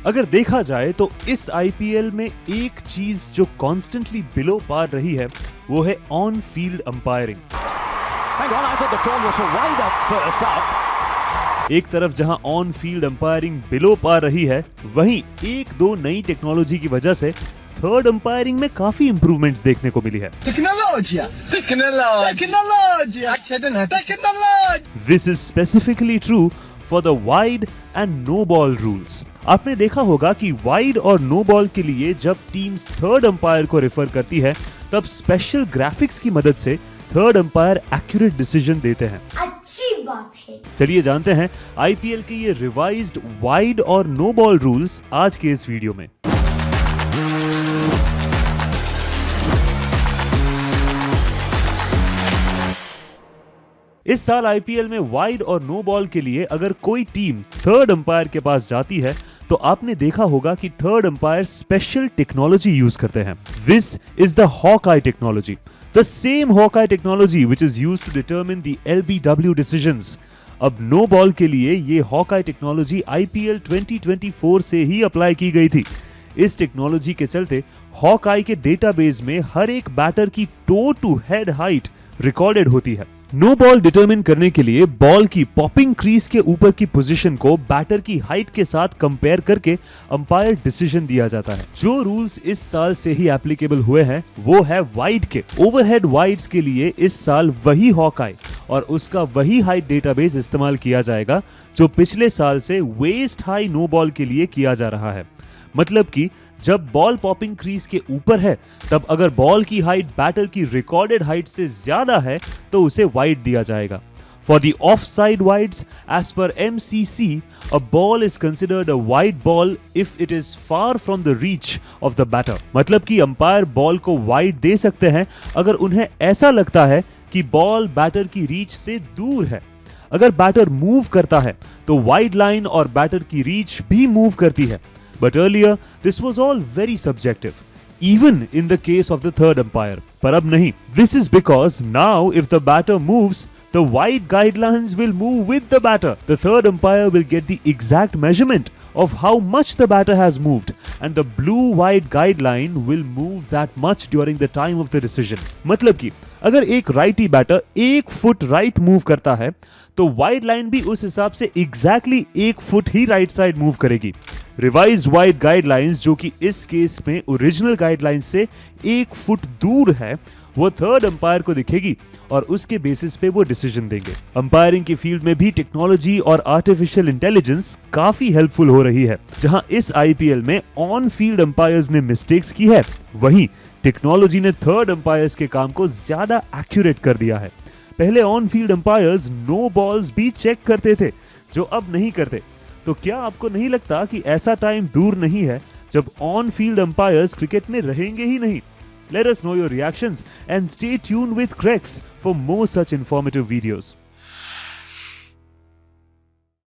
अगर देखा जाए तो इस आईपीएल में एक चीज जो कॉन्स्टेंटली बिलो पार रही है वो है ऑन फील्ड अंपायरिंग। एक तरफ जहां on field umpiring below par रही है, वहीं एक दो नई टेक्नोलॉजी की वजह से थर्ड अंपायरिंग में काफी इंप्रूवमेंट्स देखने को मिली है। This is specifically true for the wide and no ball rules. आपने देखा होगा कि वाइड और नो बॉल के लिए जब टीम्स थर्ड अंपायर को रेफर करती है तब स्पेशल ग्राफिक्स की मदद से थर्ड अंपायर एक्यूरेट डिसीजन देते हैं। अच्छी बात है। चलिए जानते हैं आईपीएल के ये रिवाइज्ड वाइड और नो बॉल रूल्स आज के इस वीडियो में। इस साल आईपीएल में वाइड और नो बॉल के लिए अगर कोई टीम थर्ड अंपायर के पास जाती है तो आपने देखा होगा कि third umpire special technology use करते हैं। This is the Hawkeye technology, the same Hawkeye technology which is used to determine the LBW decisions. अब नो बॉल के लिए ये हॉकआई टेक्नोलॉजी आईपीएल 2024 से ही अप्लाई की गई थी। इस टेक्नोलॉजी के चलते हॉकआई के डेटाबेस में हर एक बैटर की toe to head height recorded होती है। नो बॉल डिटरमिन करने के लिए बॉल की पॉपिंग क्रीज के ऊपर की पोजीशन को बैटर की हाइट के साथ कंपेयर करके अंपायर डिसीजन दिया जाता है। जो रूल्स इस साल से ही एप्लीकेबल हुए हैं वो है वाइड के। ओवरहेड वाइड्स के लिए इस साल वही हॉकआई और उसका वही हाइट डेटाबेस इस्तेमाल किया जाएगा जो पिछले साल से वेस्ट हाई नो बॉल के लिए किया जा रहा है। मतलब कि जब बॉल पॉपिंग क्रीज के ऊपर है तब अगर बॉल की हाइट बैटर की रिकॉर्डेड हाइट से ज्यादा है तो उसे वाइड दिया जाएगा। For the off side wides, as per MCC, a ball is considered a wide ball if it is far from the reach of the batter। मतलब कि अंपायर बॉल को वाइड दे सकते हैं अगर उन्हें ऐसा लगता है कि बॉल बैटर की रीच से दूर है। अगर बैटर मूव करता है तो वाइड लाइन और बैटर की रीच भी मूव करती है। But earlier, this was all very subjective, even in the case of the third umpire. पर अब नहीं. This is because now if the batter moves, the wide guidelines will move with the batter. The third umpire will get the exact measurement of how much the batter has moved, and the blue wide guideline will move that much during the time of the decision. मतलब कि अगर एक righty batter 1 foot right move करता है तो wide line भी उस हिसाब से एग्जैक्टली 1 फुट ही राइट साइड मूव करेगी। रिवाइज वाइड गाइडलाइंस जो कि इस केस में ओरिजिनल गाइडलाइंस से 1 फुट दूर है वो थर्ड अंपायर को दिखेगी और उसके बेसिस पे वो डिसीजन देंगे। अंपायरिंग की फील्ड में भी टेक्नोलॉजी और आर्टिफिशियल इंटेलिजेंस काफी हेल्पफुल हो रही है। जहां इस आईपीएल में ऑन फील्ड अंपायर्स ने मिस्टेक्स की है, वहीं टेक्नोलॉजी ने थर्ड अंपायर्स के काम को ज्यादा एक्यूरेट कर दिया है। पहले on field umpires no balls भी चेक करते थे जो अब नहीं करते। तो क्या आपको नहीं लगता कि ऐसा टाइम दूर नहीं है जब ऑन फील्ड अंपायर्स क्रिकेट में रहेंगे ही नहीं? Let us know your reactions and stay tuned with Crex for more such informative videos.